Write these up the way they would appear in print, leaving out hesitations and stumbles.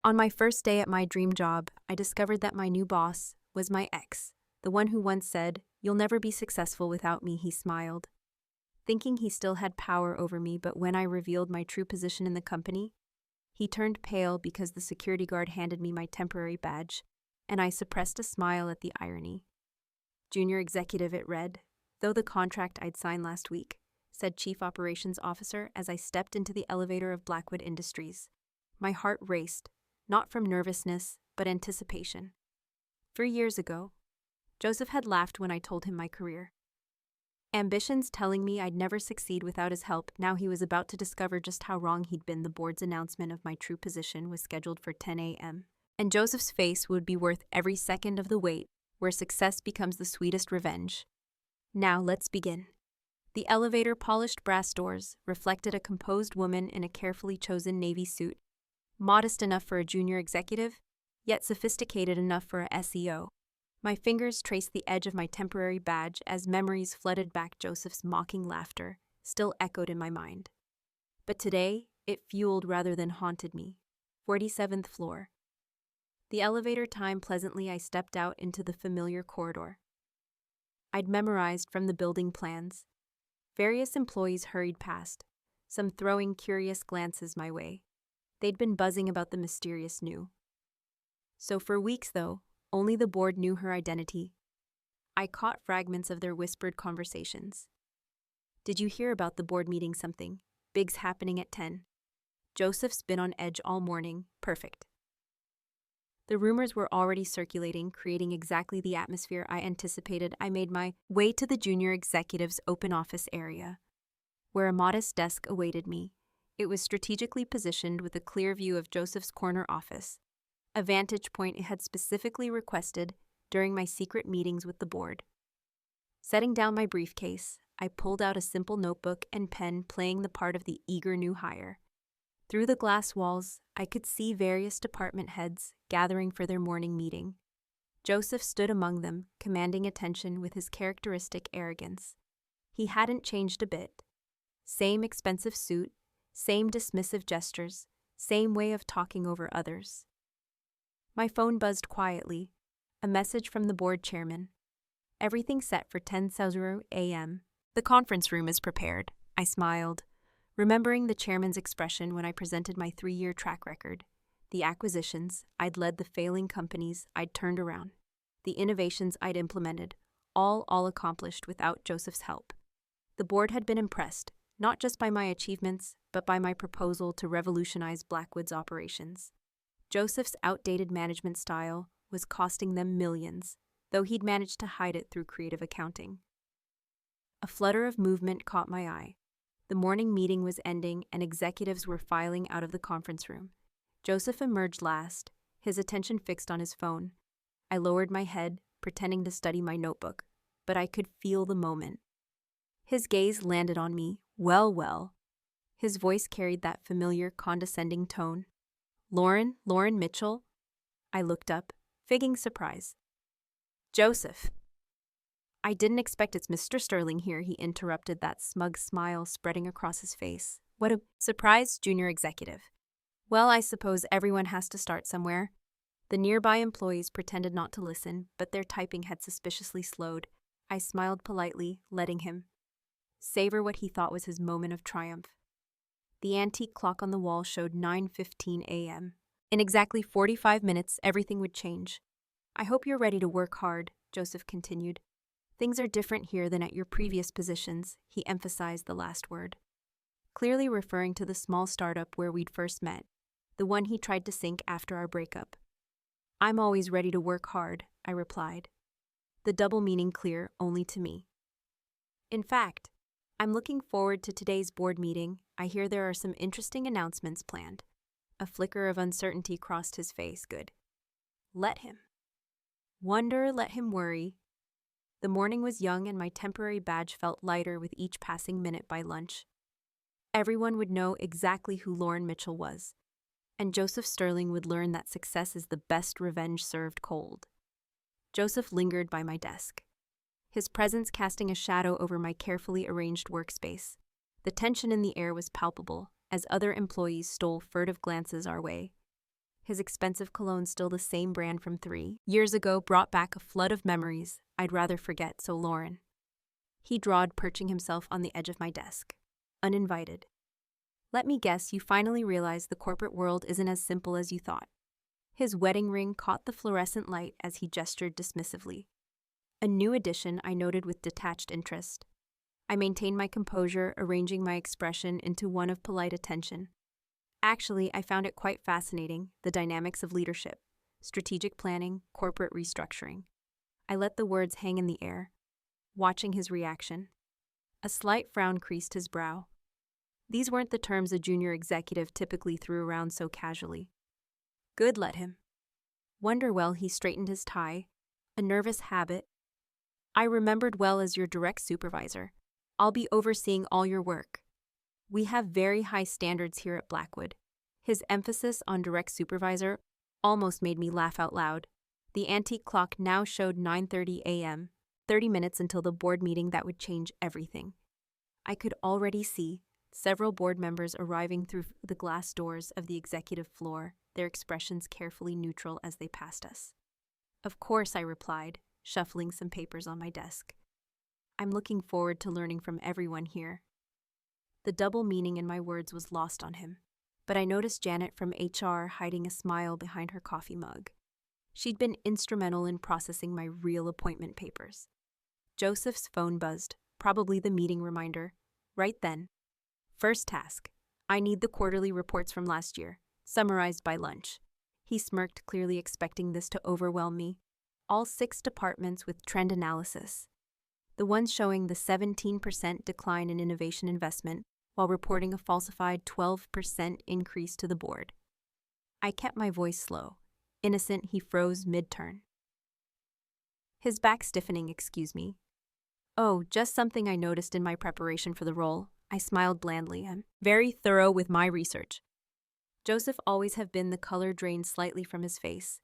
On my first day at my dream job, I discovered that my new boss was my ex, the one who once said, "You'll never be successful without me," he smiled. Thinking he still had power over me, but when I revealed my true position in the company, he turned pale because the security guard handed me my temporary badge, and I suppressed a smile at the irony. "Junior executive," it read, though the contract I'd signed last week, said Chief Operations Officer as I stepped into the elevator of Blackwood Industries. My heart raced, not from nervousness, but anticipation. 3 years ago, Joseph had laughed when I told him my career. Ambitions telling me I'd never succeed without his help. Now he was about to discover just how wrong he'd been. The board's announcement of my true position was scheduled for 10 a.m., and Joseph's face would be worth every second of the wait, where success becomes the sweetest revenge. Now let's begin. The elevator polished brass doors reflected a composed woman in a carefully chosen navy suit, modest enough for a junior executive, yet sophisticated enough for a SEO. My fingers traced the edge of my temporary badge as memories flooded back. Joseph's mocking laughter still echoed in my mind. But today, it fueled rather than haunted me. 47th floor. The elevator timed pleasantly. I stepped out into the familiar corridor I'd memorized from the building plans. Various employees hurried past, some throwing curious glances my way. They'd been buzzing about the mysterious new. So for weeks, though, only the board knew her identity. I caught fragments of their whispered conversations. "Did you hear about the board meeting something? Big's happening at 10. Joseph's been on edge all morning. Perfect." The rumors were already circulating, creating exactly the atmosphere I anticipated. I made my way to the junior executive's open office area, where a modest desk awaited me. It was strategically positioned with a clear view of Joseph's corner office, a vantage point it had specifically requested during my secret meetings with the board. Setting down my briefcase, I pulled out a simple notebook and pen, playing the part of the eager new hire. Through the glass walls, I could see various department heads gathering for their morning meeting. Joseph stood among them, commanding attention with his characteristic arrogance. He hadn't changed a bit. Same expensive suit, same dismissive gestures, same way of talking over others. My phone buzzed quietly, a message from the board chairman. "Everything set for 10:00 a.m. The conference room is prepared." I smiled, remembering the chairman's expression when I presented my 3-year track record. The acquisitions I'd led, the failing companies I'd turned around, the innovations I'd implemented, all accomplished without Joseph's help. The board had been impressed, not just by my achievements, but by my proposal to revolutionize Blackwood's operations. Joseph's outdated management style was costing them millions, though he'd managed to hide it through creative accounting. A flutter of movement caught my eye. The morning meeting was ending, and executives were filing out of the conference room. Joseph emerged last, his attention fixed on his phone. I lowered my head, pretending to study my notebook, but I could feel the moment. His gaze landed on me. Well. His voice carried that familiar, condescending tone. Lauren Mitchell?" I looked up, faking surprise. "Joseph." "I didn't expect it's Mr. Sterling here," he interrupted, that smug smile spreading across his face. "What a surprise, junior executive." "Well, I suppose everyone has to start somewhere." The nearby employees pretended not to listen, but their typing had suspiciously slowed. I smiled politely, letting him savor what he thought was his moment of triumph. The antique clock on the wall showed 9:15 a.m. In exactly 45 minutes, everything would change. "I hope you're ready to work hard," Joseph continued. "Things are different here than at your previous positions," he emphasized the last word, clearly referring to the small startup where we'd first met, the one he tried to sink after our breakup. "I'm always ready to work hard," I replied, the double meaning clear only to me. "In fact, I'm looking forward to today's board meeting. I hear there are some interesting announcements planned." A flicker of uncertainty crossed his face. Good. Let him wonder, let him worry. The morning was young, and my temporary badge felt lighter with each passing minute. By lunch, everyone would know exactly who Lauren Mitchell was, and Joseph Sterling would learn that success is the best revenge served cold. Joseph lingered by my desk, his presence casting a shadow over my carefully arranged workspace. The tension in the air was palpable as other employees stole furtive glances our way. His expensive cologne, still the same brand from 3 years ago, brought back a flood of memories I'd rather forget. So Lauren, he drawled, perching himself on the edge of my desk. Uninvited. Let me guess, you finally realized the corporate world isn't as simple as you thought. His wedding ring caught the fluorescent light as he gestured dismissively. A new addition, I noted with detached interest. I maintained my composure, arranging my expression into one of polite attention. Actually, I found it quite fascinating, the dynamics of leadership, strategic planning, corporate restructuring. I let the words hang in the air, watching his reaction. A slight frown creased his brow. These weren't the terms a junior executive typically threw around so casually. Good, let him. Wonder well, he straightened his tie. A nervous habit. I remembered well as your direct supervisor. I'll be overseeing all your work. We have very high standards here at Blackwood. His emphasis on direct supervisor almost made me laugh out loud. The antique clock now showed 9:30 a.m., 30 minutes until the board meeting that would change everything. I could already see several board members arriving through the glass doors of the executive floor, their expressions carefully neutral as they passed us. Of course, I replied, shuffling some papers on my desk. I'm looking forward to learning from everyone here. The double meaning in my words was lost on him, but I noticed Janet from HR hiding a smile behind her coffee mug. She'd been instrumental in processing my real appointment papers. Joseph's phone buzzed, probably the meeting reminder. Right then. First task. I need the quarterly reports from last year, summarized by lunch. He smirked, clearly expecting this to overwhelm me. All 6 departments with trend analysis. The ones showing the 17% decline in innovation investment while reporting a falsified 12% increase to the board. I kept my voice slow. Innocent, he froze mid-turn. His back stiffening. Excuse me. Oh, just something I noticed in my preparation for the role. I smiled blandly. I'm very thorough with my research. Joseph always have been. The color drained slightly from his face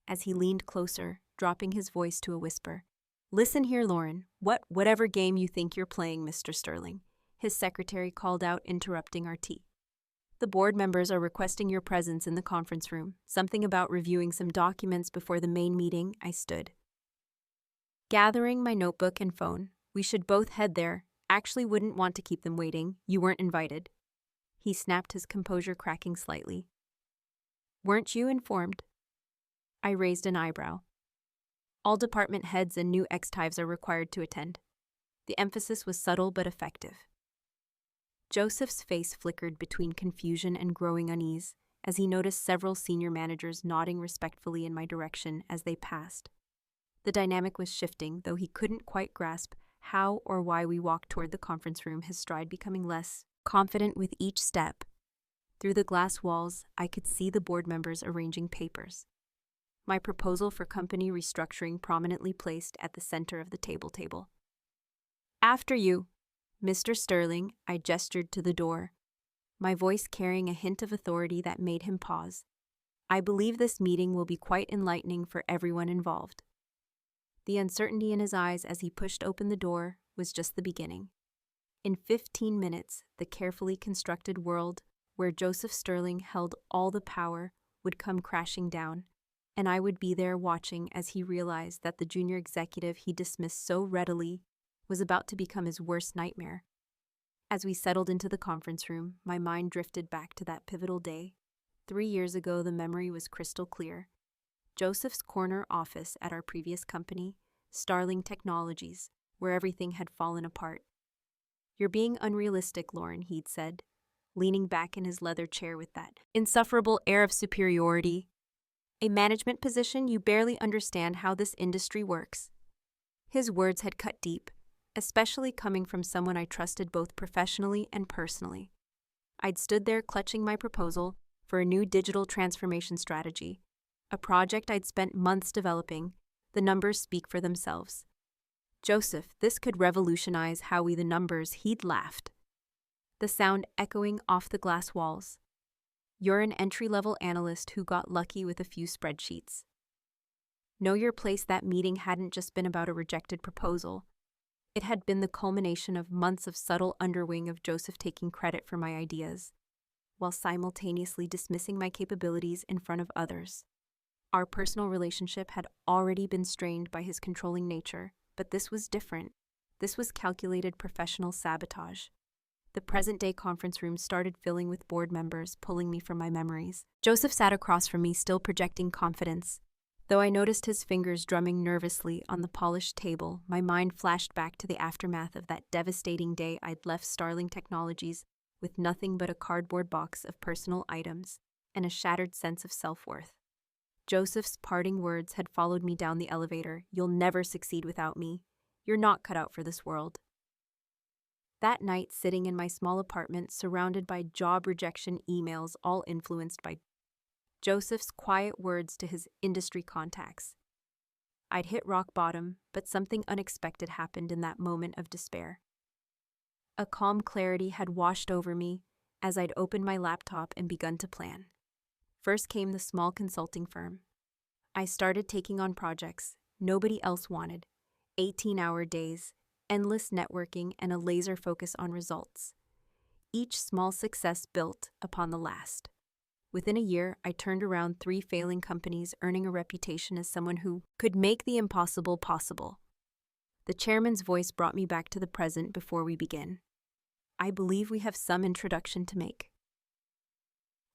as he leaned closer, dropping his voice to a whisper. Listen here, Lauren. Whatever game you think you're playing, Mr. Sterling, his secretary called out, interrupting our tea. The board members are requesting your presence in the conference room. Something about reviewing some documents before the main meeting. I stood, gathering my notebook and phone. We should both head there. Actually wouldn't want to keep them waiting. You weren't invited. He snapped, his composure cracking slightly. Weren't you informed? I raised an eyebrow. All department heads and new ex-tives are required to attend. The emphasis was subtle but effective. Joseph's face flickered between confusion and growing unease as he noticed several senior managers nodding respectfully in my direction as they passed. The dynamic was shifting, though he couldn't quite grasp how or why we walked toward the conference room, his stride becoming less confident with each step. Through the glass walls, I could see the board members arranging papers. My proposal for company restructuring prominently placed at the center of the table. After you, Mr. Sterling, I gestured to the door, my voice carrying a hint of authority that made him pause. I believe this meeting will be quite enlightening for everyone involved. The uncertainty in his eyes as he pushed open the door was just the beginning. In 15 minutes, the carefully constructed world where Joseph Sterling held all the power would come crashing down, and I would be there watching as he realized that the junior executive he dismissed so readily was about to become his worst nightmare. As we settled into the conference room, my mind drifted back to that pivotal day. 3 years ago, the memory was crystal clear. Joseph's corner office at our previous company, Starling Technologies, where everything had fallen apart. You're being unrealistic, Lauren, he'd said, leaning back in his leather chair with that insufferable air of superiority. A management position? You barely understand how this industry works. His words had cut deep, especially coming from someone I trusted both professionally and personally. I'd stood there clutching my proposal for a new digital transformation strategy, a project I'd spent months developing. The numbers speak for themselves. Joseph, this could revolutionize how we the numbers, he'd laughed. The sound echoing off the glass walls. You're an entry-level analyst who got lucky with a few spreadsheets. Know your place. That meeting hadn't just been about a rejected proposal. It had been the culmination of months of subtle underwing of Joseph taking credit for my ideas. while simultaneously dismissing my capabilities in front of others. Our personal relationship had already been strained by his controlling nature, but this was different. This was calculated professional sabotage. The present-day conference room started filling with board members, pulling me from my memories. Joseph sat across from me, still projecting confidence. Though I noticed his fingers drumming nervously on the polished table, my mind flashed back to the aftermath of that devastating day I'd left Starling Technologies with nothing but a cardboard box of personal items and a shattered sense of self-worth. Joseph's parting words had followed me down the elevator. "You'll never succeed without me. You're not cut out for this world." That night, sitting in my small apartment, surrounded by job rejection emails, all influenced by Joseph's quiet words to his industry contacts. I'd hit rock bottom, but something unexpected happened in that moment of despair. A calm clarity had washed over me as I'd opened my laptop and begun to plan. First came the small consulting firm. I started taking on projects nobody else wanted, 18-hour days, endless networking, and a laser focus on results. Each small success built upon the last. Within a year, I turned around 3 failing companies, earning a reputation as someone who could make the impossible possible. The chairman's voice brought me back to the present before we begin. "I believe we have some introduction to make."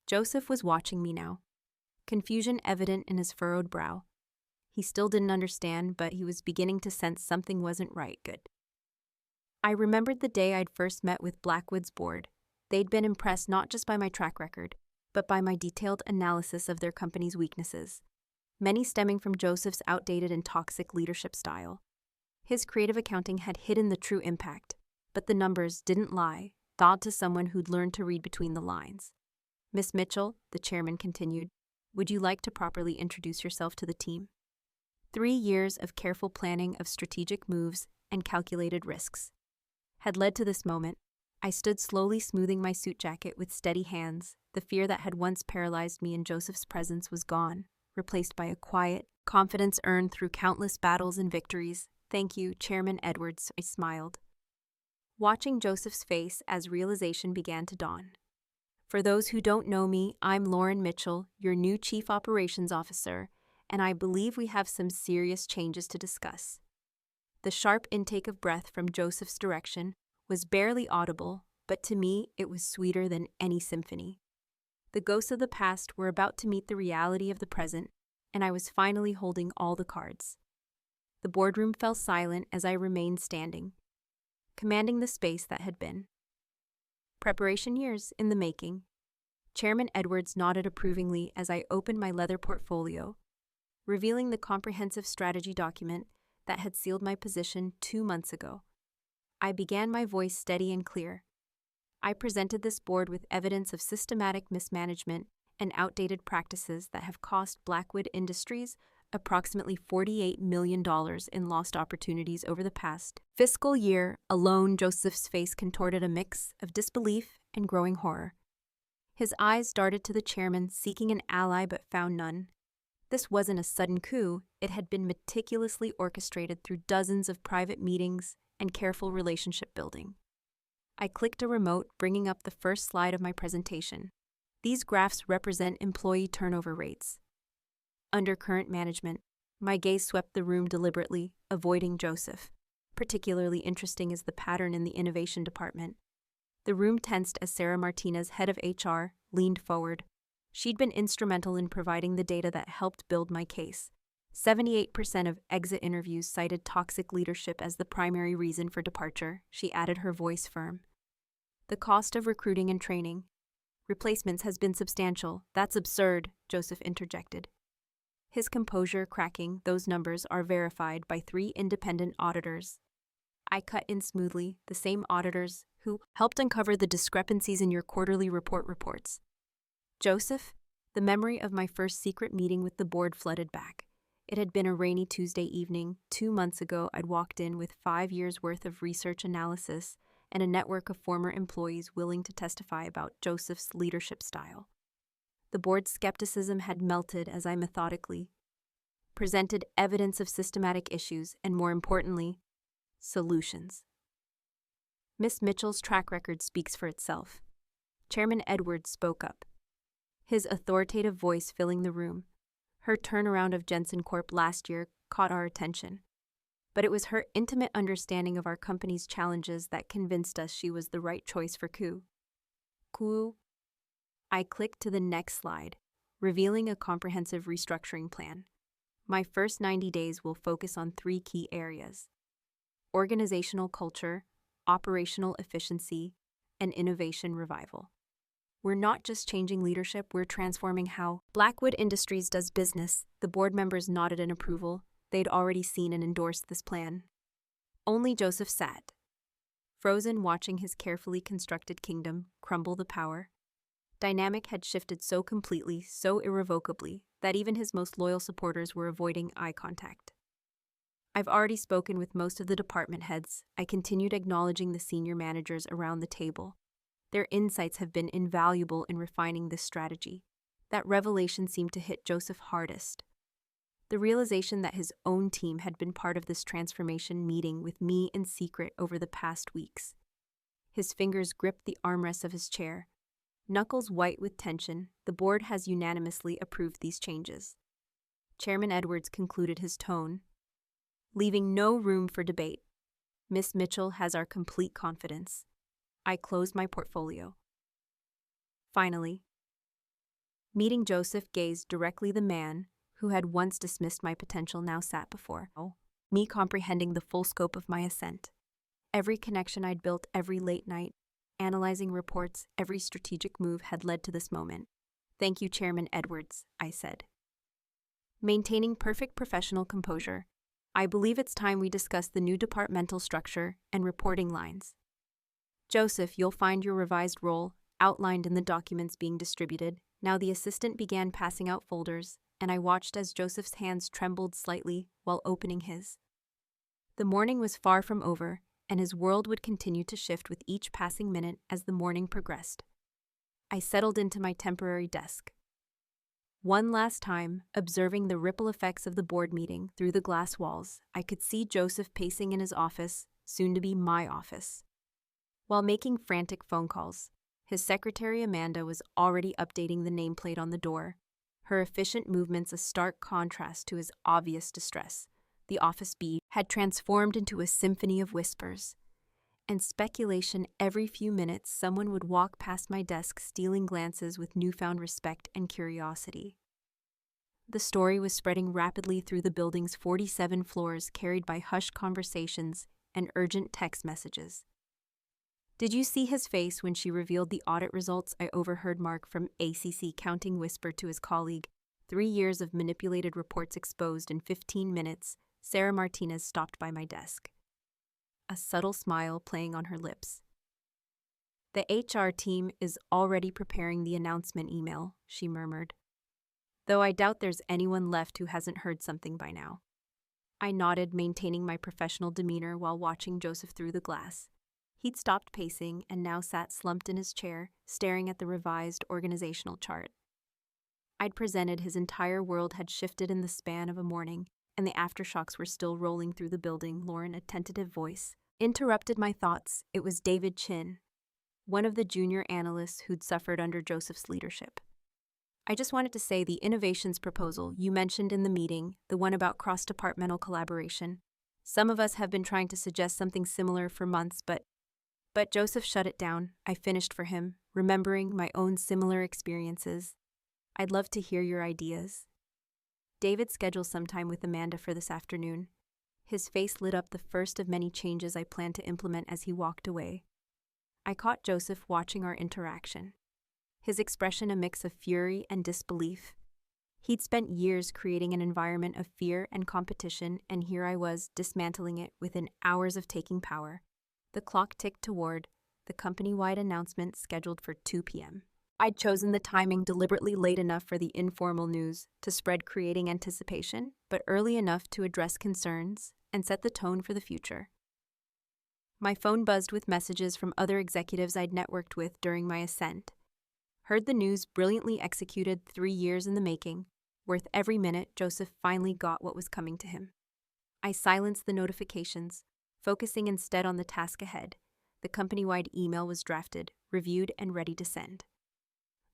Joseph was watching me now, confusion evident in his furrowed brow. He still didn't understand, but he was beginning to sense something wasn't right. Good. I remembered the day I'd first met with Blackwood's board. They'd been impressed not just by my track record, but by my detailed analysis of their company's weaknesses, many stemming from Joseph's outdated and toxic leadership style. His creative accounting had hidden the true impact, but the numbers didn't lie, thawed to someone who'd learned to read between the lines. "Miss Mitchell," the chairman continued, "would you like to properly introduce yourself to the team?" 3 years of careful planning of strategic moves and calculated risks had led to this moment. I stood slowly smoothing my suit jacket with steady hands. The fear that had once paralyzed me in Joseph's presence was gone, replaced by a quiet confidence earned through countless battles and victories. "Thank you, Chairman Edwards," I smiled, watching Joseph's face as realization began to dawn. "For those who don't know me, I'm Lauren Mitchell, your new Chief Operations Officer, and I believe we have some serious changes to discuss." The sharp intake of breath from Joseph's direction was barely audible, but to me it was sweeter than any symphony. The ghosts of the past were about to meet the reality of the present, and I was finally holding all the cards. The boardroom fell silent as I remained standing, commanding the space that had been. Preparation years in the making. Chairman Edwards nodded approvingly as I opened my leather portfolio, revealing the comprehensive strategy document that had sealed my position 2 months ago. I began, my voice steady and clear. I presented this board with evidence of systematic mismanagement and outdated practices that have cost Blackwood Industries approximately $48 million in lost opportunities over the past fiscal year alone. Joseph's face contorted a mix of disbelief and growing horror. His eyes darted to the chairman, seeking an ally but found none. This wasn't a sudden coup. It had been meticulously orchestrated through dozens of private meetings and careful relationship building. I clicked a remote, bringing up the first slide of my presentation. These graphs represent employee turnover rates. Under current management, my gaze swept the room deliberately, avoiding Joseph. Particularly interesting is the pattern in the innovation department. The room tensed as Sarah Martinez, head of HR, leaned forward. She'd been instrumental in providing the data that helped build my case. 78% of exit interviews cited toxic leadership as the primary reason for departure. She added, her voice firm. The cost of recruiting and training replacements has been substantial. That's absurd, Joseph interjected. His composure cracking. Those numbers are verified by 3 independent auditors. I cut in smoothly, the same auditors who helped uncover the discrepancies in your quarterly reports. Joseph, the memory of my first secret meeting with the board flooded back. It had been a rainy Tuesday evening. 2 months ago, I'd walked in with 5 years' worth of research analysis and a network of former employees willing to testify about Joseph's leadership style. The board's skepticism had melted as I methodically presented evidence of systematic issues and, more importantly, solutions. Miss Mitchell's track record speaks for itself. Chairman Edwards spoke up, his authoritative voice filling the room. Her turnaround of Jensen Corp last year caught our attention, but it was her intimate understanding of our company's challenges that convinced us she was the right choice for Coup. I clicked to the next slide, revealing a comprehensive restructuring plan. My first 90 days will focus on 3 key areas: organizational culture, operational efficiency, and innovation revival. We're not just changing leadership, we're transforming how Blackwood Industries does business. The board members nodded in approval. They'd already seen and endorsed this plan. Only Joseph sat, frozen, watching his carefully constructed kingdom crumble to power. Dynamic had shifted so completely, so irrevocably, that even his most loyal supporters were avoiding eye contact. I've already spoken with most of the department heads. I continued, acknowledging the senior managers around the table. Their insights have been invaluable in refining this strategy. That revelation seemed to hit Joseph hardest. The realization that his own team had been part of this transformation, meeting with me in secret over the past weeks. His fingers gripped the armrests of his chair. Knuckles white with tension, the board has unanimously approved these changes. Chairman Edwards concluded his tone, leaving no room for debate. Miss Mitchell has our complete confidence. I closed my portfolio. Finally, meeting Joseph gazed directly. The man who had once dismissed my potential now sat before me, comprehending the full scope of my ascent. Every connection I'd built, every late night, analyzing reports, every strategic move had led to this moment. Thank you, Chairman Edwards, I said. Maintaining perfect professional composure, I believe it's time we discuss the new departmental structure and reporting lines. Joseph, you'll find your revised role outlined in the documents being distributed. Now the assistant began passing out folders, and I watched as Joseph's hands trembled slightly while opening his. The morning was far from over, and his world would continue to shift with each passing minute as the morning progressed. I settled into my temporary desk. One last time, observing the ripple effects of the board meeting through the glass walls, I could see Joseph pacing in his office, soon to be my office. While making frantic phone calls, his secretary Amanda was already updating the nameplate on the door, her efficient movements a stark contrast to his obvious distress. The office beat had transformed into a symphony of whispers and speculation. Every few minutes, someone would walk past my desk, stealing glances with newfound respect and curiosity. The story was spreading rapidly through the building's 47 floors, carried by hushed conversations and urgent text messages. Did you see his face when she revealed the audit results? I overheard Mark from ACC Counting whisper to his colleague. 3 years of manipulated reports exposed in 15 minutes. Sarah Martinez stopped by my desk, a subtle smile playing on her lips. The HR team is already preparing the announcement email, she murmured, though I doubt there's anyone left who hasn't heard something by now. I nodded, maintaining my professional demeanor while watching Joseph through the glass. He'd stopped pacing and now sat slumped in his chair, staring at the revised organizational chart. I'd presented, his entire world had shifted in the span of a morning, and the aftershocks were still rolling through the building. Lauren, a tentative voice, interrupted my thoughts. It was David Chin, one of the junior analysts who'd suffered under Joseph's leadership. I just wanted to say, the innovations proposal you mentioned in the meeting, the one about cross-departmental collaboration, some of us have been trying to suggest something similar for months, but Joseph shut it down. I finished for him, remembering my own similar experiences. I'd love to hear your ideas. David scheduled some time with Amanda for this afternoon. His face lit up, the first of many changes I planned to implement as he walked away. I caught Joseph watching our interaction, his expression a mix of fury and disbelief. He'd spent years creating an environment of fear and competition, and here I was, dismantling it within hours of taking power. The clock ticked toward the company-wide announcement scheduled for 2 p.m. I'd chosen the timing deliberately late enough for the informal news to spread, creating anticipation, but early enough to address concerns and set the tone for the future. My phone buzzed with messages from other executives I'd networked with during my ascent. Heard the news, brilliantly executed, 3 years in the making, worth every minute. Joseph finally got what was coming to him. I silenced the notifications, focusing instead on the task ahead. The company-wide email was drafted, reviewed, and ready to send.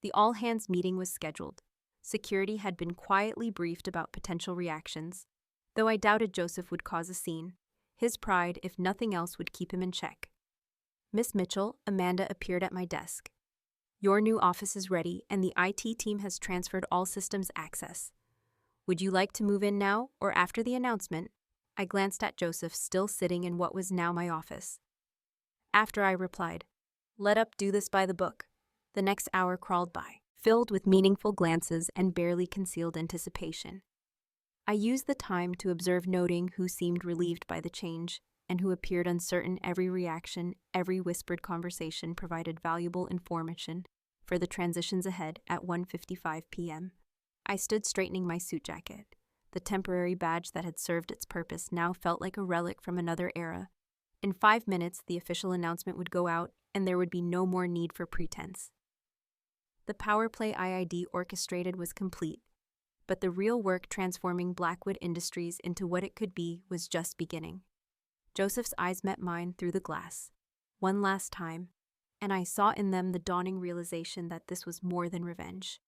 The all-hands meeting was scheduled. Security had been quietly briefed about potential reactions, though I doubted Joseph would cause a scene. His pride, if nothing else, would keep him in check. Miss Mitchell, Amanda appeared at my desk. Your new office is ready, and the IT team has transferred all systems access. Would you like to move in now or after the announcement? I glanced at Joseph, still sitting in what was now my office. After, I replied. Let up, do this by the book. The next hour crawled by, filled with meaningful glances and barely concealed anticipation. I used the time to observe, noting who seemed relieved by the change and who appeared uncertain. Every reaction, every whispered conversation provided valuable information for the transitions ahead. At 1:55 p.m., I stood straightening my suit jacket. The temporary badge that had served its purpose now felt like a relic from another era. In 5 minutes, the official announcement would go out, and there would be no more need for pretense. The power play IID orchestrated was complete, but the real work transforming Blackwood Industries into what it could be was just beginning. Joseph's eyes met mine through the glass, one last time, and I saw in them the dawning realization that this was more than revenge.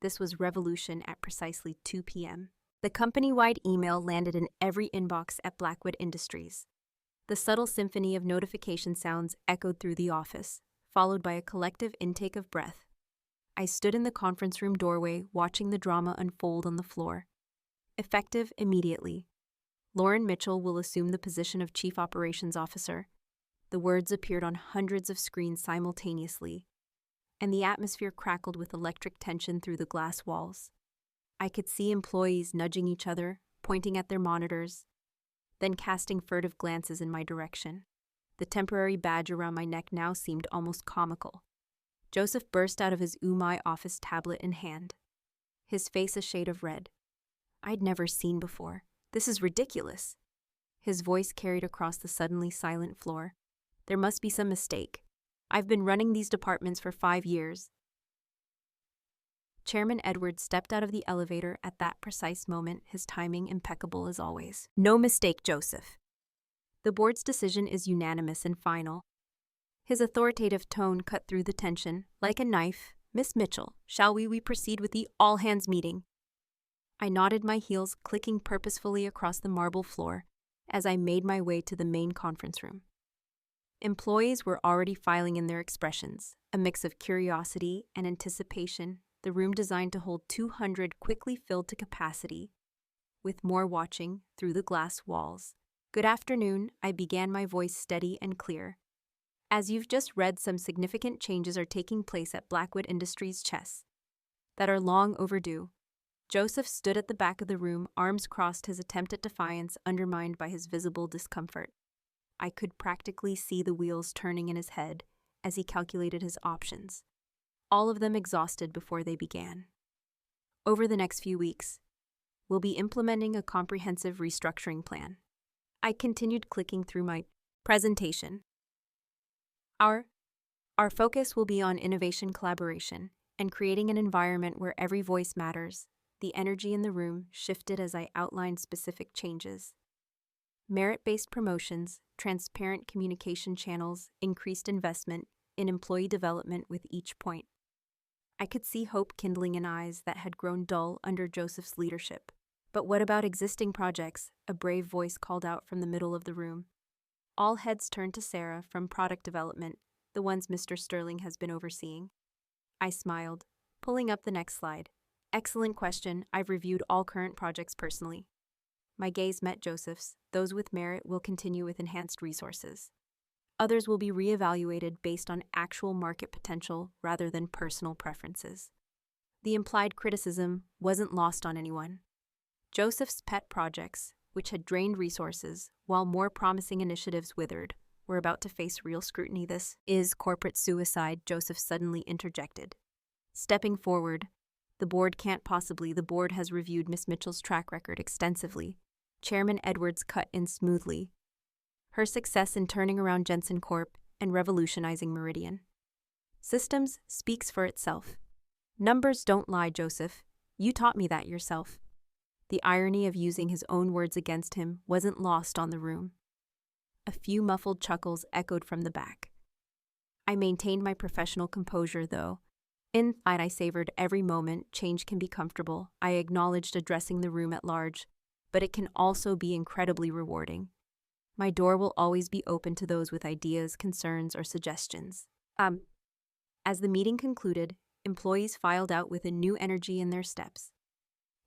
This was revolution. At precisely 2 p.m., the company-wide email landed in every inbox at Blackwood Industries. The subtle symphony of notification sounds echoed through the office, followed by a collective intake of breath. I stood in the conference room doorway, watching the drama unfold on the floor. Effective immediately. Lauren Mitchell will assume the position of Chief Operations Officer. The words appeared on hundreds of screens simultaneously, and the atmosphere crackled with electric tension through the glass walls. I could see employees nudging each other, pointing at their monitors, then casting furtive glances in my direction. The temporary badge around my neck now seemed almost comical. Joseph burst out of his My Office tablet in hand, his face a shade of red. I'd never seen before. This is ridiculous. His voice carried across the suddenly silent floor. There must be some mistake. I've been running these departments for 5 years. Chairman Edwards stepped out of the elevator at that precise moment, his timing impeccable as always. No mistake, Joseph. The board's decision is unanimous and final. His authoritative tone cut through the tension like a knife. Miss Mitchell, shall we proceed with the all-hands meeting? I nodded, my heels clicking purposefully across the marble floor as I made my way to the main conference room. Employees were already filing in their expressions, a mix of curiosity and anticipation. The room, designed to hold 200, quickly filled to capacity, with more watching through the glass walls. Good afternoon, I began, my voice steady and clear. As you've just read, some significant changes are taking place at Blackwood Industries chess that are long overdue. Joseph stood at the back of the room, arms crossed, his attempt at defiance undermined by his visible discomfort. I could practically see the wheels turning in his head as he calculated his options, all of them exhausted before they began. Over the next few weeks, we'll be implementing a comprehensive restructuring plan. I continued, clicking through my presentation. Our focus will be on innovation, collaboration, and creating an environment where every voice matters. The energy in the room shifted as I outlined specific changes. Merit-based promotions, transparent communication channels, increased investment in employee development with each point. I could see hope kindling in eyes that had grown dull under Joseph's leadership. But what about existing projects? A brave voice called out from the middle of the room. All heads turned to Sarah from product development, the ones Mr. Sterling has been overseeing. I smiled, pulling up the next slide. Excellent question. I've reviewed all current projects personally. My gaze met Joseph's. Those with merit will continue with enhanced resources. Others will be reevaluated based on actual market potential rather than personal preferences. The implied criticism wasn't lost on anyone. Joseph's pet projects, which had drained resources, while more promising initiatives withered, were about to face real scrutiny. This is corporate suicide, Joseph suddenly interjected. Stepping forward, the board can't possibly. The board has reviewed Miss Mitchell's track record extensively. Chairman Edwards cut in smoothly. Her success in turning around Jensen Corp and revolutionizing Meridian Systems speaks for itself. Numbers don't lie, Joseph. You taught me that yourself. The irony of using his own words against him wasn't lost on the room. A few muffled chuckles echoed from the back. I maintained my professional composure, though. Inside, I savored every moment. Change can be comfortable. I acknowledged addressing the room at large, but it can also be incredibly rewarding. My door will always be open to those with ideas, concerns, or suggestions. As the meeting concluded, employees filed out with a new energy in their steps.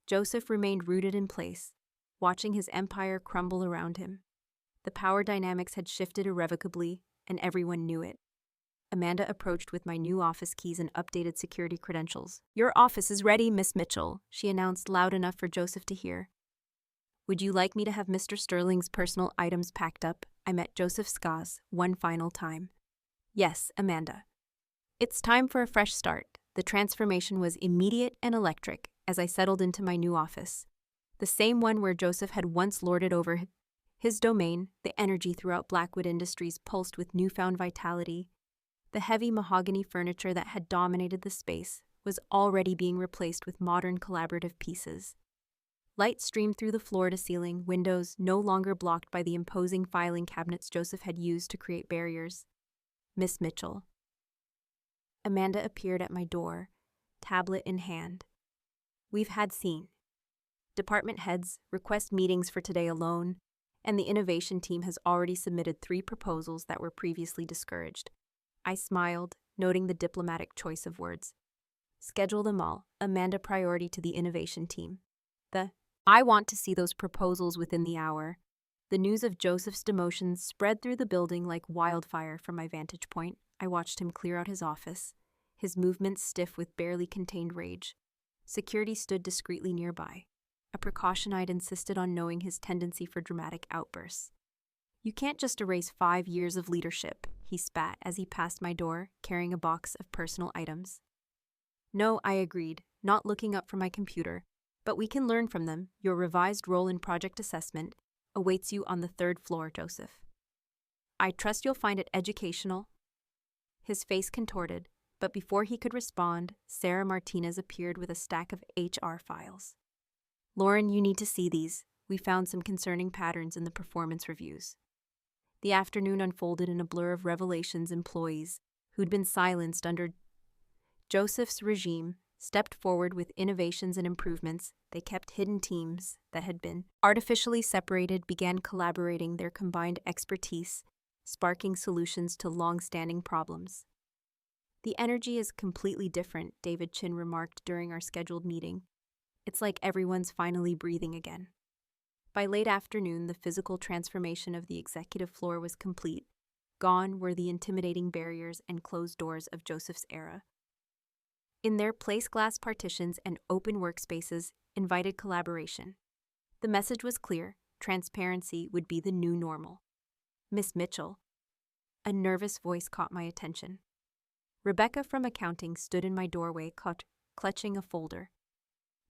Joseph remained rooted in place, watching his empire crumble around him. The power dynamics had shifted irrevocably, and everyone knew it. Amanda approached with my new office keys and updated security credentials. "Your office is ready, Miss Mitchell," she announced loud enough for Joseph to hear. "Would you like me to have Mr. Sterling's personal items packed up?" I met Joseph Skaz one final time. "Yes, Amanda." It's time for a fresh start. The transformation was immediate and electric as I settled into my new office. The same one where Joseph had once lorded over his domain. The energy throughout Blackwood Industries pulsed with newfound vitality. The heavy mahogany furniture that had dominated the space was already being replaced with modern collaborative pieces. Light streamed through the floor to ceiling, windows no longer blocked by the imposing filing cabinets Joseph had used to create barriers. "Miss Mitchell." Amanda appeared at my door, tablet in hand. "We've had scene. Department heads request meetings for today alone, and the innovation team has already submitted 3 proposals that were previously discouraged." I smiled, noting the diplomatic choice of words. "Schedule them all. Amanda priority to the innovation team. I want to see those proposals within the hour." The news of Joseph's demotion spread through the building like wildfire. From my vantage point, I watched him clear out his office, his movements stiff with barely contained rage. Security stood discreetly nearby, a precaution I'd insisted on, knowing his tendency for dramatic outbursts. "You can't just erase 5 years of leadership," he spat as he passed my door, carrying a box of personal items. "No," I agreed, not looking up from my computer, "but we can learn from them. Your revised role in project assessment awaits you on the 3rd floor, Joseph. I trust you'll find it educational." His face contorted, but before he could respond, Sarah Martinez appeared with a stack of HR files. "Lauren, you need to see these. We found some concerning patterns in the performance reviews." The afternoon unfolded in a blur of revelations. Employees who'd been silenced under Joseph's regime stepped forward with innovations and improvements. They kept hidden. Teams that had been artificially separated began collaborating, their combined expertise sparking solutions to long-standing problems. "The energy is completely different," David Chin remarked during our scheduled meeting. "It's like everyone's finally breathing again." By late afternoon, the physical transformation of the executive floor was complete. Gone were the intimidating barriers and closed doors of Joseph's era. In their place, glass partitions and open workspaces invited collaboration. The message was clear: transparency would be the new normal. "Miss Mitchell." A nervous voice caught my attention. Rebecca from accounting stood in my doorway, clutching a folder.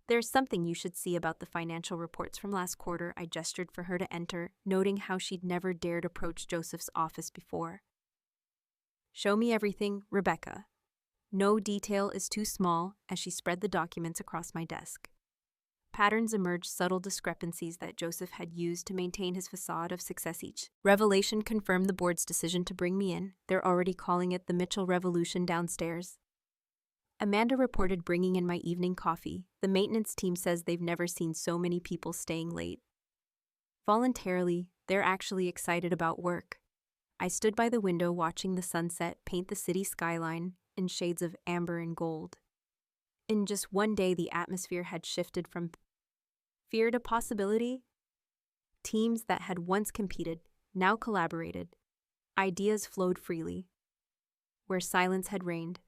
"There's something you should see about the financial reports from last quarter." I gestured for her to enter, noting how she'd never dared approach Joseph's office before. "Show me everything, Rebecca. No detail is too small," as she spread the documents across my desk. Patterns emerged, subtle discrepancies that Joseph had used to maintain his facade of success. Each revelation confirmed the board's decision to bring me in. "They're already calling it the Mitchell Revolution downstairs." Amanda reported, bringing in my evening coffee. "The maintenance team says they've never seen so many people staying late." Voluntarily, they're actually excited about work. I stood by the window watching the sunset paint the city skyline in shades of amber and gold. In just one day, the atmosphere had shifted from fear to possibility. Teams that had once competed now collaborated. Ideas flowed freely. Where silence had reigned.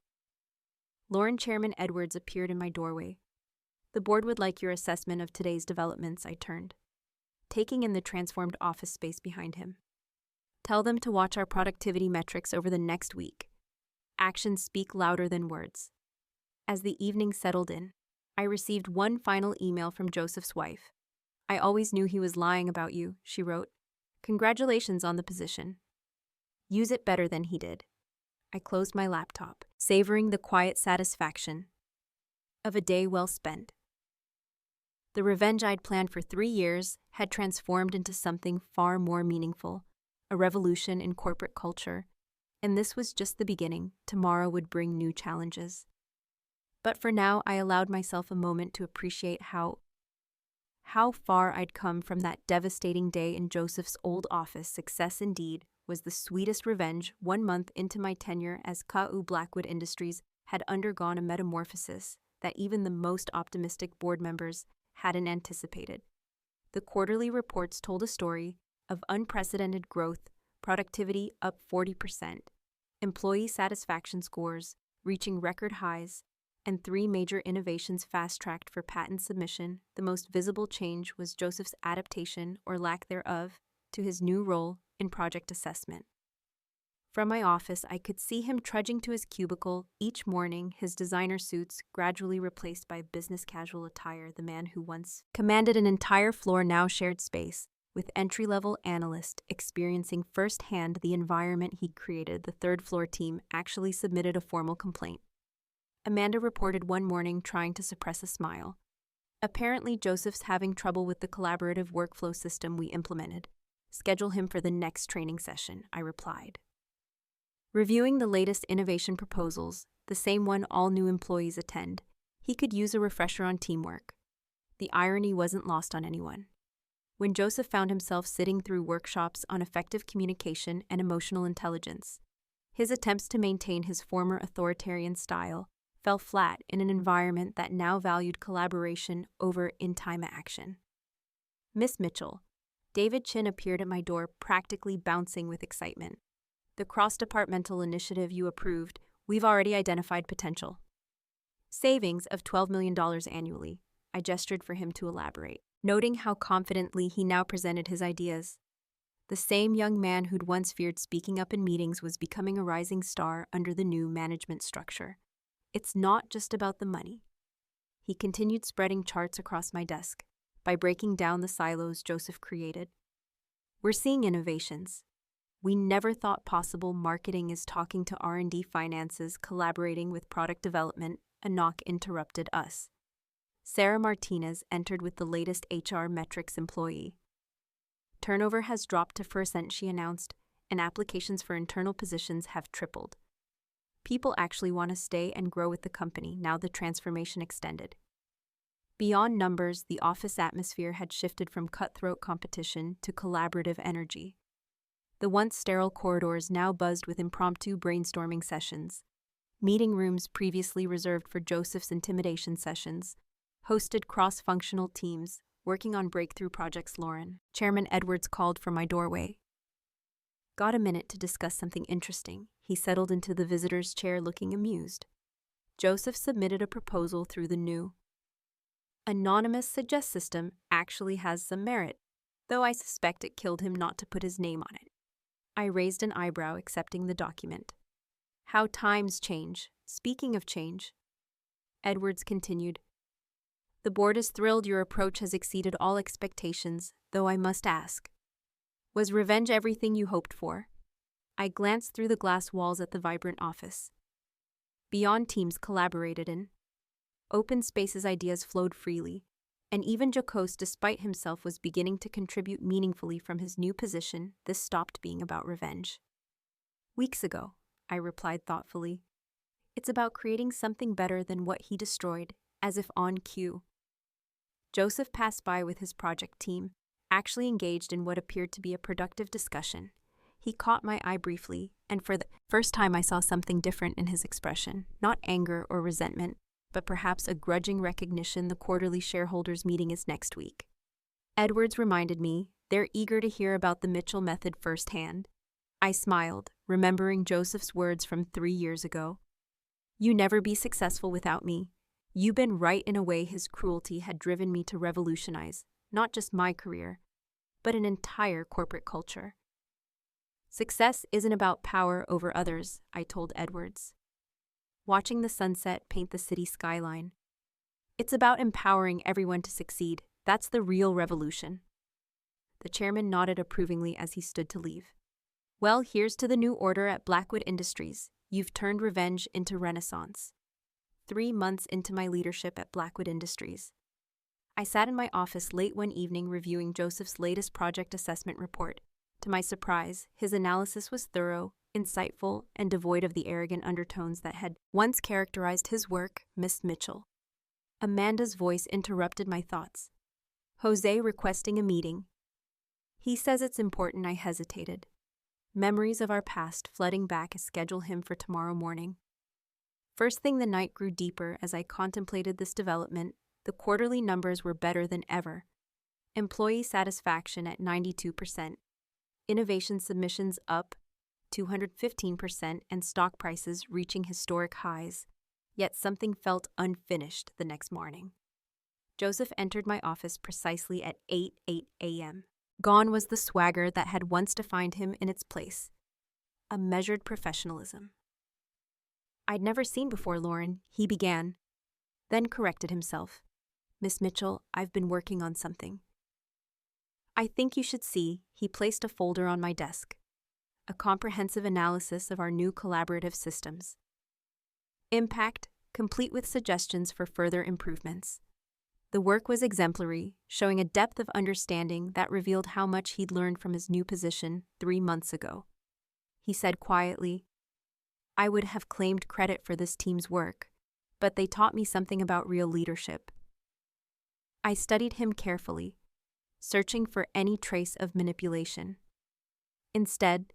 Lauren Chairman Edwards appeared in my doorway. "The board would like your assessment of today's developments." I turned, taking in the transformed office space behind him. "Tell them to watch our productivity metrics over the next week. Actions speak louder than words." As the evening settled in, I received one final email from Joseph's wife. "I always knew he was lying about you," she wrote. "Congratulations on the position. Use it better than he did." I closed my laptop, savoring the quiet satisfaction of a day well spent. The revenge I'd planned for 3 years had transformed into something far more meaningful, a revolution in corporate culture, And this was just the beginning. Tomorrow would bring new challenges. But for now, I allowed myself a moment to appreciate how far I'd come from that devastating day in Joseph's old office. Success indeed was the sweetest revenge. 1 month into my tenure as KU Blackwood Industries had undergone a metamorphosis that even the most optimistic board members hadn't anticipated. The quarterly reports told a story of unprecedented growth, productivity up 40%, employee satisfaction scores reaching record highs, and 3 major innovations fast-tracked for patent submission. The most visible change was Joseph's adaptation, or lack thereof, to his new role in project assessment. From my office, I could see him trudging to his cubicle each morning, his designer suits gradually replaced by business casual attire. The man who once commanded an entire floor now shared space with entry-level analysts experiencing firsthand the environment he'd created. The third-floor team actually submitted a formal complaint. Amanda reported one morning trying to suppress a smile. Apparently, Joseph's having trouble with the collaborative workflow system we implemented. Schedule him for the next training session, I replied. Reviewing the latest innovation proposals, the same one all new employees attend, he could use a refresher on teamwork. The irony wasn't lost on anyone. When Joseph found himself sitting through workshops on effective communication and emotional intelligence, his attempts to maintain his former authoritarian style fell flat in an environment that now valued collaboration over in-time action. Miss Mitchell, David Chin appeared at my door, practically bouncing with excitement. The cross-departmental initiative you approved, we've already identified potential savings of $12 million annually. I gestured for him to elaborate, noting how confidently he now presented his ideas. The same young man who'd once feared speaking up in meetings was becoming a rising star under the new management structure. It's not just about the money. He continued spreading charts across my desk. By breaking down the silos Joseph created, we're seeing innovations we never thought possible. Marketing is talking to R&D, finances collaborating with product development. A knock interrupted us. Sarah Martinez entered with the latest HR metrics. Employee turnover has dropped to 4%, she announced, and applications for internal positions have tripled. People actually want to stay and grow with the company now the transformation extended. Beyond numbers, the office atmosphere had shifted from cutthroat competition to collaborative energy. The once sterile corridors now buzzed with impromptu brainstorming sessions. Meeting rooms previously reserved for Joseph's intimidation sessions hosted cross-functional teams working on breakthrough projects. Lauren, Chairman Edwards, called from my doorway. Got a minute to discuss something interesting. He settled into the visitor's chair looking amused. Joseph submitted a proposal through the new anonymous suggest system. Actually has some merit, though I suspect it killed him not to put his name on it. I raised an eyebrow, accepting the document. How times change. Speaking of change, Edwards continued, the board is thrilled your approach has exceeded all expectations, though I must ask, was revenge everything you hoped for? I glanced through the glass walls at the vibrant office. Beyond, teams collaborated in open spaces, ideas flowed freely, and even Jocose, despite himself, was beginning to contribute meaningfully from his new position. This stopped being about revenge. Weeks ago, I replied thoughtfully. It's about creating something better than what he destroyed, as if on cue. Joseph passed by with his project team, actually engaged in what appeared to be a productive discussion. He caught my eye briefly, and for the first time I saw something different in his expression, not anger or resentment, but perhaps a grudging recognition. The quarterly shareholders meeting is next week. Edwards reminded me, they're eager to hear about the Mitchell method firsthand. I smiled, remembering Joseph's words from 3 years ago. You never be successful without me. You've been right in a way. His cruelty had driven me to revolutionize, not just my career, but an entire corporate culture. Success isn't about power over others, I told Edwards. Watching the sunset paint the city skyline. It's about empowering everyone to succeed. That's the real revolution. The chairman nodded approvingly as he stood to leave. Well, here's to the new order at Blackwood Industries. You've turned revenge into renaissance. 3 months into my leadership at Blackwood Industries, I sat in my office late one evening reviewing Joseph's latest project assessment report. To my surprise, his analysis was thorough insightful, and devoid of the arrogant undertones that had once characterized his work, Miss Mitchell. Amanda's voice interrupted my thoughts. Jose requesting a meeting. He says it's important. I hesitated. Memories of our past flooding back as schedule him for tomorrow morning. First thing the night grew deeper as I contemplated this development. The quarterly numbers were better than ever. Employee satisfaction at 92%. Innovation submissions up 215% and stock prices reaching historic highs. Yet something felt unfinished the next morning. Joseph entered my office precisely at 8 a.m. Gone was the swagger that had once defined him in its place. A measured professionalism. I'd never seen before, Lauren, he began, then corrected himself. Miss Mitchell, I've been working on something. I think you should see, he placed a folder on my desk. A comprehensive analysis of our new collaborative systems. Impact, complete with suggestions for further improvements. The work was exemplary, showing a depth of understanding that revealed how much he'd learned from his new position 3 months ago. He said quietly, I would have claimed credit for this team's work, but they taught me something about real leadership. I studied him carefully, searching for any trace of manipulation. Instead,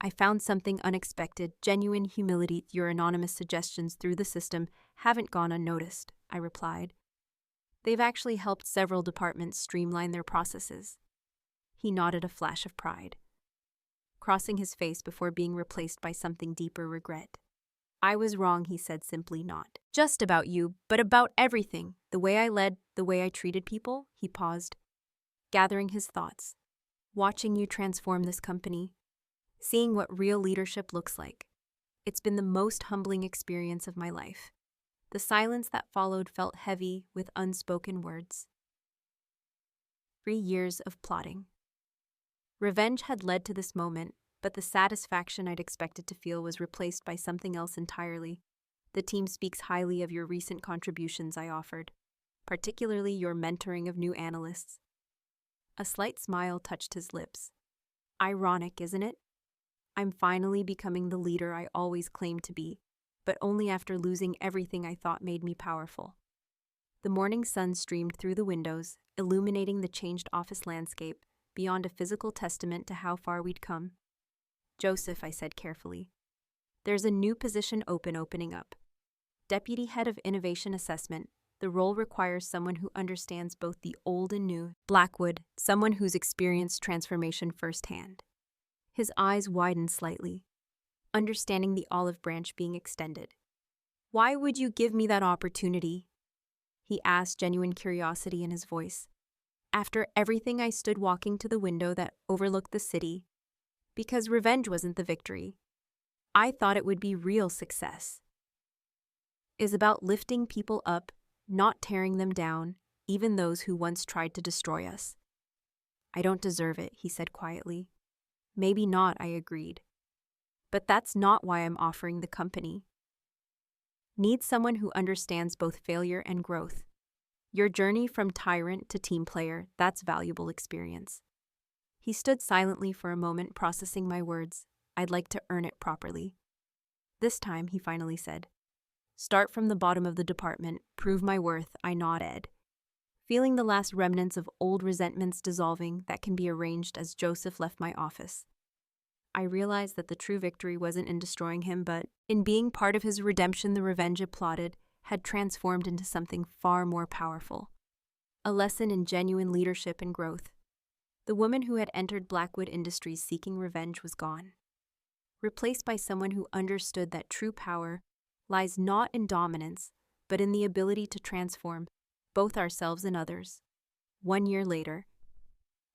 I found something unexpected, genuine humility. Your anonymous suggestions through the system haven't gone unnoticed, I replied. They've actually helped several departments streamline their processes. He nodded, a flash of pride, crossing his face before being replaced by something deeper regret. I was wrong, he said, simply not just about you, but about everything. The way I led, the way I treated people. He paused, gathering his thoughts. Watching you transform this company, seeing what real leadership looks like. It's been the most humbling experience of my life. The silence that followed felt heavy with unspoken words. 3 years of plotting. Revenge had led to this moment, but the satisfaction I'd expected to feel was replaced by something else entirely. The team speaks highly of your recent contributions, I offered, particularly your mentoring of new analysts. A slight smile touched his lips. Ironic, isn't it? I'm finally becoming the leader I always claimed to be, but only after losing everything I thought made me powerful. The morning sun streamed through the windows, illuminating the changed office landscape, beyond a physical testament to how far we'd come. Joseph, I said carefully, there's a new position opening up. Deputy Head of Innovation Assessment. The role requires someone who understands both the old and new. Blackwood, someone who's experienced transformation firsthand. His eyes widened slightly, understanding the olive branch being extended. Why would you give me that opportunity? He asked, genuine curiosity in his voice. After everything, I stood walking to the window that overlooked the city. Because revenge wasn't the victory. I thought it would be real success. Is about lifting people up, not tearing them down, even those who once tried to destroy us. I don't deserve it, he said quietly. Maybe not, I agreed. But that's not why I'm offering the company. Need someone who understands both failure and growth. Your journey from tyrant to team player, that's valuable experience. He stood silently for a moment, processing my words. I'd like to earn it properly. This time, he finally said. Start from the bottom of the department, prove my worth, I nodded. Feeling the last remnants of old resentments dissolving that can be arranged as Joseph left my office. I realized that the true victory wasn't in destroying him, but in being part of his redemption. The revenge it plotted had transformed into something far more powerful. A lesson in genuine leadership and growth. The woman who had entered Blackwood Industries seeking revenge was gone, replaced by someone who understood that true power lies not in dominance, but in the ability to transform both ourselves and others. 1 year later,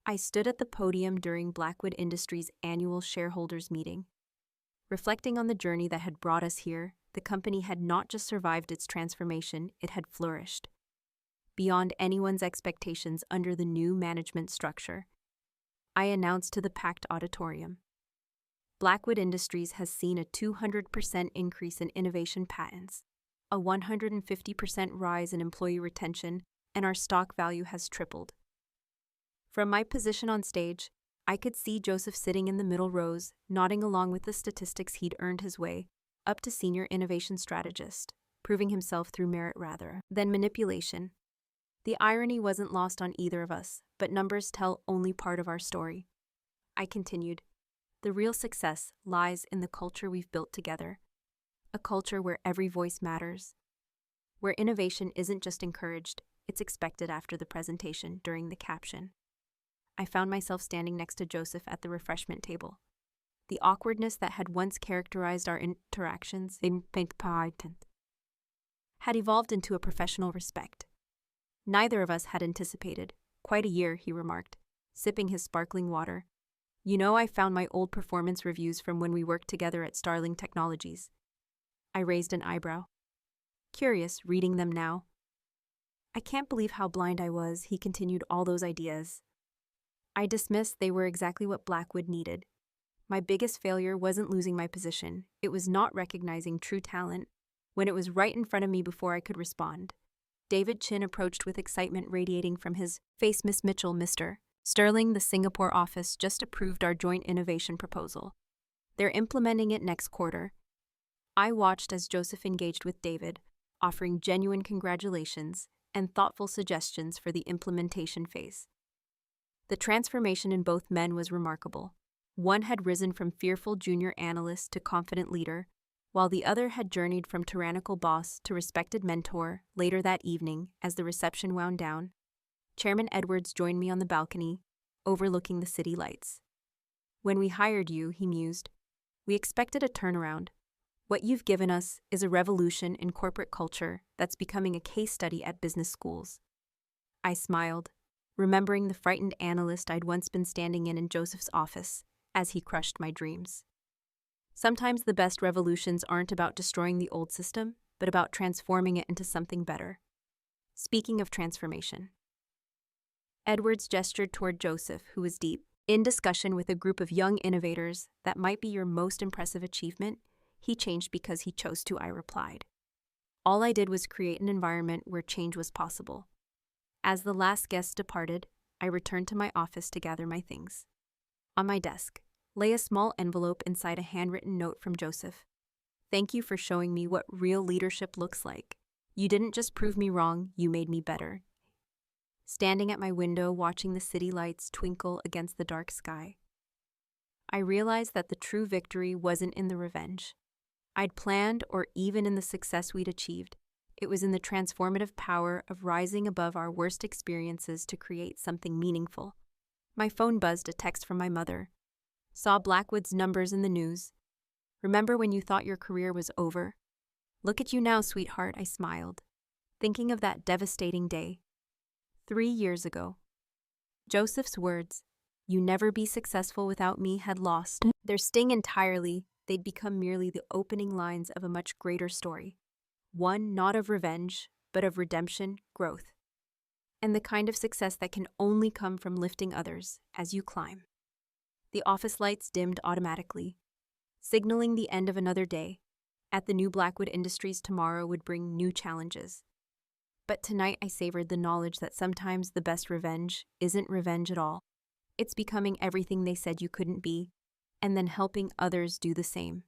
I stood at the podium during Blackwood Industries' annual shareholders meeting. Reflecting on the journey that had brought us here, the company had not just survived its transformation, it had flourished. Beyond anyone's expectations under the new management structure, I announced to the packed auditorium. Blackwood Industries has seen a 200% increase in innovation patents, a 150% rise in employee retention, and our stock value has tripled. From my position on stage, I could see Joseph sitting in the middle rows, nodding along with the statistics he'd earned his way up to senior innovation strategist, proving himself through merit rather than manipulation. The irony wasn't lost on either of us, but numbers tell only part of our story. I continued, the real success lies in the culture we've built together, a culture where every voice matters, where innovation isn't just encouraged, it's expected after the presentation during the caption. I found myself standing next to Joseph at the refreshment table. The awkwardness that had once characterized our interactions had evolved into a professional respect. Neither of us had anticipated. Quite a year, he remarked, sipping his sparkling water. You know, I found my old performance reviews from when we worked together at Starling Technologies. I raised an eyebrow. Curious, reading them now. I can't believe how blind I was, he continued, all those ideas. I dismissed they were exactly what Blackwood needed. My biggest failure wasn't losing my position, it was not recognizing true talent when it was right in front of me before I could respond. David Chin approached with excitement radiating from his face. Miss Mitchell, Mr. Sterling, the Singapore office just approved our joint innovation proposal. They're implementing it next quarter. I watched as Joseph engaged with David, offering genuine congratulations and thoughtful suggestions for the implementation phase. The transformation in both men was remarkable. One had risen from fearful junior analyst to confident leader, while the other had journeyed from tyrannical boss to respected mentor. Later that evening, as the reception wound down, Chairman Edwards joined me on the balcony, overlooking the city lights. When we hired you, he mused, we expected a turnaround. What you've given us is a revolution in corporate culture that's becoming a case study at business schools. I smiled, remembering the frightened analyst I'd once been standing in Joseph's office as he crushed my dreams. Sometimes the best revolutions aren't about destroying the old system, but about transforming it into something better. Speaking of transformation. Edwards gestured toward Joseph, who was deep in discussion with a group of young innovators. That might be your most impressive achievement. He changed because he chose to, I replied. All I did was create an environment where change was possible. As the last guest departed, I returned to my office to gather my things. On my desk lay a small envelope inside a handwritten note from Joseph. Thank you for showing me what real leadership looks like. You didn't just prove me wrong, you made me better. Standing at my window watching the city lights twinkle against the dark sky, I realized that the true victory wasn't in the revenge I'd planned or even in the success we'd achieved. It was in the transformative power of rising above our worst experiences to create something meaningful. My phone buzzed, a text from my mother. Saw Blackwood's numbers in the news. Remember when you thought your career was over? Look at you now, sweetheart, I smiled, thinking of that devastating day. 3 years ago. Joseph's words, "You never be successful without me," had lost their sting entirely. They'd become merely the opening lines of a much greater story. One not of revenge, but of redemption, growth, and the kind of success that can only come from lifting others as you climb. The office lights dimmed automatically, signaling the end of another day. At the new Blackwood Industries, tomorrow would bring new challenges. But tonight I savored the knowledge that sometimes the best revenge isn't revenge at all. It's becoming everything they said you couldn't be, and then helping others do the same.